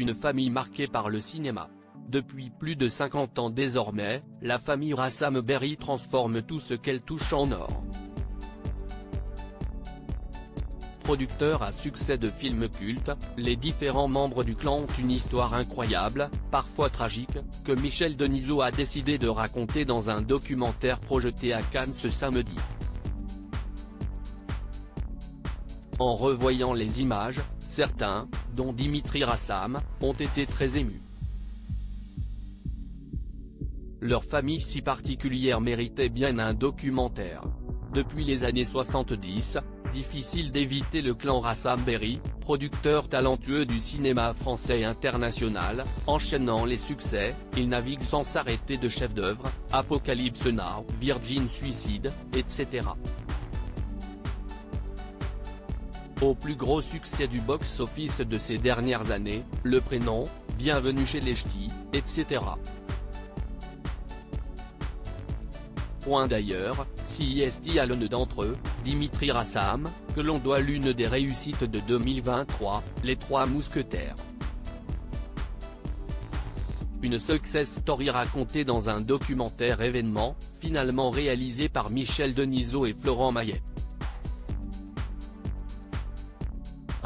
une famille marquée par le cinéma. Depuis plus de 50 ans désormais, la famille Rassam Berry transforme tout ce qu'elle touche en or. Producteur à succès de films cultes, les différents membres du clan ont une histoire incroyable, parfois tragique, que Michel Denisot a décidé de raconter dans un documentaire projeté à Cannes ce samedi. En revoyant les images, certains, dont Dimitri Rassam, ont été très émus. Leur famille si particulière méritait bien un documentaire. Depuis les années 70, difficile d'éviter le clan Rassam Berry, producteur talentueux du cinéma français et international, enchaînant les succès, il navigue sans s'arrêter de chefs-d'œuvre, Apocalypse Now, Virgin Suicide, etc. Au plus gros succès du box-office de ces dernières années, Le Prénom, Bienvenue chez les Ch'tis, etc. Point d'ailleurs, si est à l'un d'entre eux, Dimitri Rassam, que l'on doit l'une des réussites de 2023, Les Trois Mousquetaires. Une success story racontée dans un documentaire événement, finalement réalisé par Michel Denisot et Florent Maillet.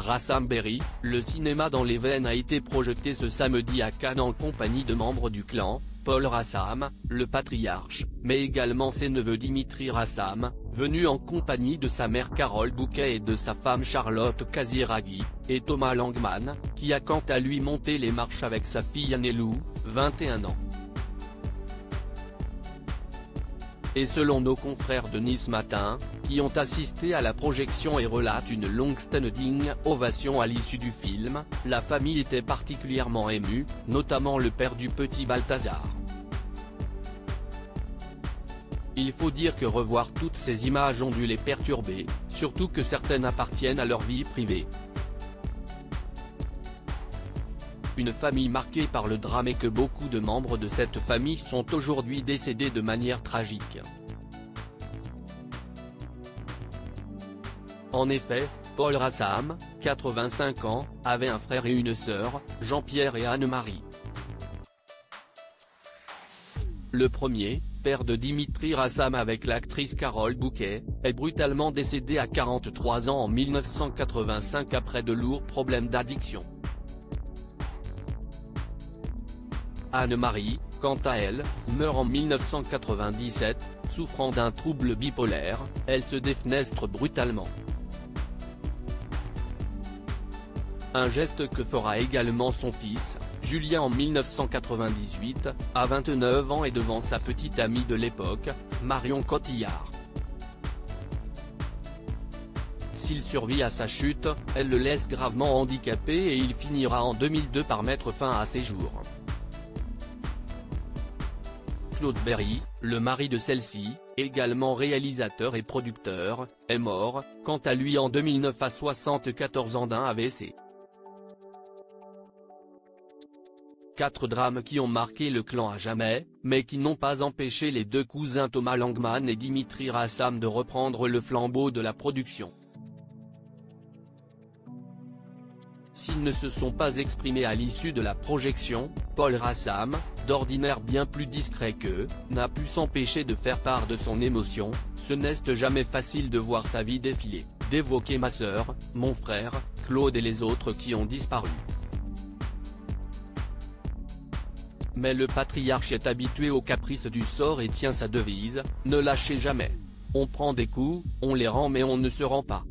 Rassam Berry, le cinéma dans les veines a été projeté ce samedi à Cannes en compagnie de membres du clan, Paul Rassam, le patriarche, mais également ses neveux Dimitri Rassam, venu en compagnie de sa mère Carole Bouquet et de sa femme Charlotte Casiraghi, et Thomas Langman, qui a quant à lui monté les marches avec sa fille Annelou, 21 ans. Et selon nos confrères de Nice Matin, qui ont assisté à la projection et relatent une longue standing ovation à l'issue du film, la famille était particulièrement émue, notamment le père du petit Balthazar. Il faut dire que revoir toutes ces images ont dû les perturber, surtout que certaines appartiennent à leur vie privée. Une famille marquée par le drame et que beaucoup de membres de cette famille sont aujourd'hui décédés de manière tragique. En effet, Paul Rassam, 85 ans, avait un frère et une sœur, Jean-Pierre et Anne-Marie. Le premier, père de Dimitri Rassam avec l'actrice Carole Bouquet, est brutalement décédé à 43 ans en 1985 après de lourds problèmes d'addiction. Anne-Marie, quant à elle, meurt en 1997, souffrant d'un trouble bipolaire, elle se défenestre brutalement. Un geste que fera également son fils, Julien en 1998, à 29 ans et devant sa petite amie de l'époque, Marion Cotillard. S'il survit à sa chute, elle le laisse gravement handicapé et il finira en 2002 par mettre fin à ses jours. Claude Berry, le mari de celle-ci, également réalisateur et producteur, est mort, quant à lui en 2009 à 74 ans d'un AVC. 4 drames qui ont marqué le clan à jamais, mais qui n'ont pas empêché les deux cousins Thomas Langman et Dimitri Rassam de reprendre le flambeau de la production. S'ils ne se sont pas exprimés à l'issue de la projection, Paul Rassam, d'ordinaire bien plus discret qu'eux, n'a pu s'empêcher de faire part de son émotion. Ce n'est jamais facile de voir sa vie défiler, d'évoquer ma sœur, mon frère, Claude et les autres qui ont disparu. Mais le patriarche est habitué aux caprices du sort et tient sa devise, ne lâchez jamais. On prend des coups, on les rend mais on ne se rend pas.